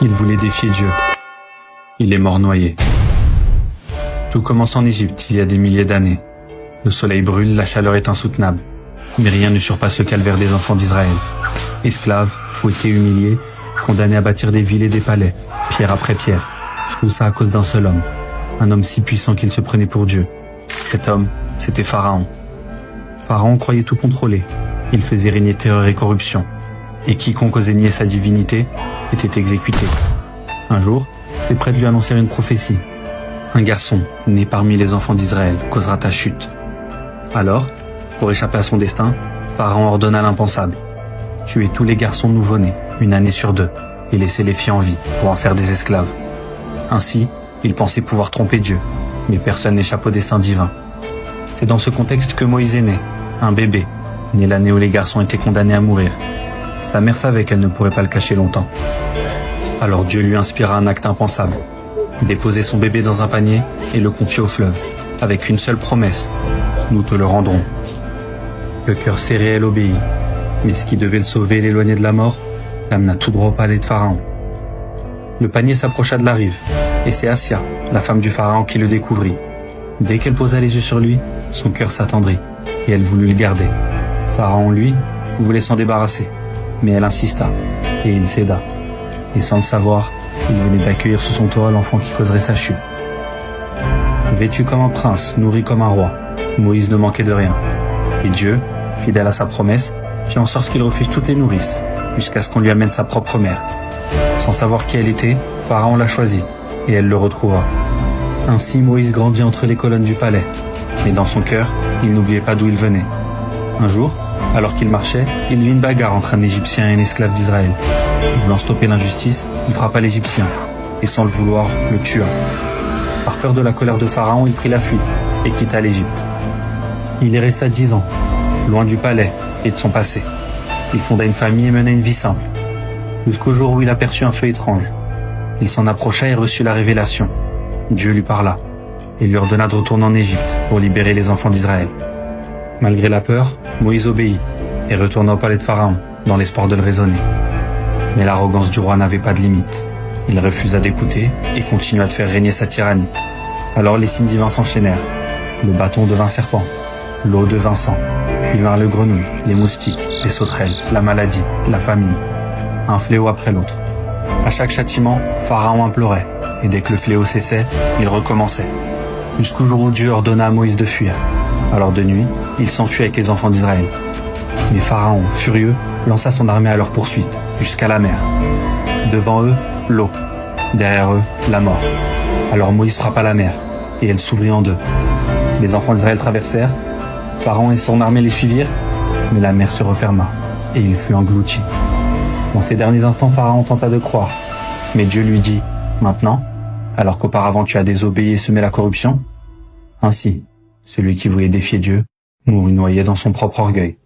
Il voulait défier Dieu. Il est mort noyé. Tout commence en Égypte, il y a des milliers d'années. Le soleil brûle, la chaleur est insoutenable. Mais rien ne surpasse le calvaire des enfants d'Israël. Esclaves, fouettés, humiliés, condamnés à bâtir des villes et des palais, pierre après pierre. Tout ça à cause d'un seul homme. Un homme si puissant qu'il se prenait pour Dieu. Cet homme, c'était Pharaon. Pharaon croyait tout contrôler. Il faisait régner terreur et corruption. Et quiconque osait nier sa divinité était exécuté. Un jour, ses prêtres lui annoncèrent une prophétie. Un garçon, né parmi les enfants d'Israël, causera ta chute. Alors, pour échapper à son destin, Pharaon ordonna l'impensable. Tuer tous les garçons nouveau-nés, une année sur 2, et laisser les filles en vie pour en faire des esclaves. Ainsi, il pensait pouvoir tromper Dieu, mais personne n'échappe au destin divin. C'est dans ce contexte que Moïse est né, un bébé, né l'année où les garçons étaient condamnés à mourir. Sa mère savait qu'elle ne pourrait pas le cacher longtemps. Alors Dieu lui inspira un acte impensable. Déposer son bébé dans un panier et le confier au fleuve, avec une seule promesse. Nous te le rendrons. Le cœur serré, elle obéit. Mais ce qui devait le sauver et l'éloigner de la mort, l'amena tout droit au palais de Pharaon. Le panier s'approcha de la rive, et c'est Assia, la femme du Pharaon, qui le découvrit. Dès qu'elle posa les yeux sur lui, son cœur s'attendrit, et elle voulut le garder. Pharaon, lui, voulait s'en débarrasser, mais elle insista, et il céda. Et sans le savoir, il venait d'accueillir sous son toit l'enfant qui causerait sa chute. Vêtu comme un prince, nourri comme un roi, Moïse ne manquait de rien. Et Dieu, fidèle à sa promesse, fit en sorte qu'il refuse toutes les nourrices, jusqu'à ce qu'on lui amène sa propre mère. Sans savoir qui elle était, Pharaon l'a choisie, et elle le retrouva. Ainsi Moïse grandit entre les colonnes du palais, mais dans son cœur, il n'oubliait pas d'où il venait. Un jour, alors qu'il marchait, il vit une bagarre entre un Égyptien et un esclave d'Israël. Voulant stopper l'injustice, il frappa l'Égyptien, et sans le vouloir, le tua. Par peur de la colère de Pharaon, il prit la fuite et quitta l'Égypte. Il y resta 10 ans, loin du palais et de son passé. Il fonda une famille et mena une vie simple, jusqu'au jour où il aperçut un feu étrange. Il s'en approcha et reçut la révélation. Dieu lui parla et lui ordonna de retourner en Égypte pour libérer les enfants d'Israël. Malgré la peur, Moïse obéit et retourna au palais de Pharaon dans l'espoir de le raisonner. Mais l'arrogance du roi n'avait pas de limite. Il refusa d'écouter et continua de faire régner sa tyrannie. Alors les signes divins s'enchaînèrent. Le bâton devint serpent, l'eau devint sang, puis vinrent le grenouille, les moustiques, les sauterelles, la maladie, la famine. Un fléau après l'autre. À chaque châtiment, Pharaon implorait, et dès que le fléau cessait, il recommençait. Jusqu'au jour où Dieu ordonna à Moïse de fuir. Alors de nuit, il s'enfuit avec les enfants d'Israël. Mais Pharaon, furieux, lança son armée à leur poursuite, jusqu'à la mer. Devant eux, l'eau. Derrière eux, la mort. Alors Moïse frappa la mer, et elle s'ouvrit en deux. Les enfants d'Israël traversèrent, Pharaon et son armée les suivirent, mais la mer se referma, et il fut englouti. Dans ces derniers instants, Pharaon tenta de croire, mais Dieu lui dit, « Maintenant, alors qu'auparavant tu as désobéi et semé la corruption ?» Ainsi, celui qui voulait défier Dieu mourut noyé dans son propre orgueil.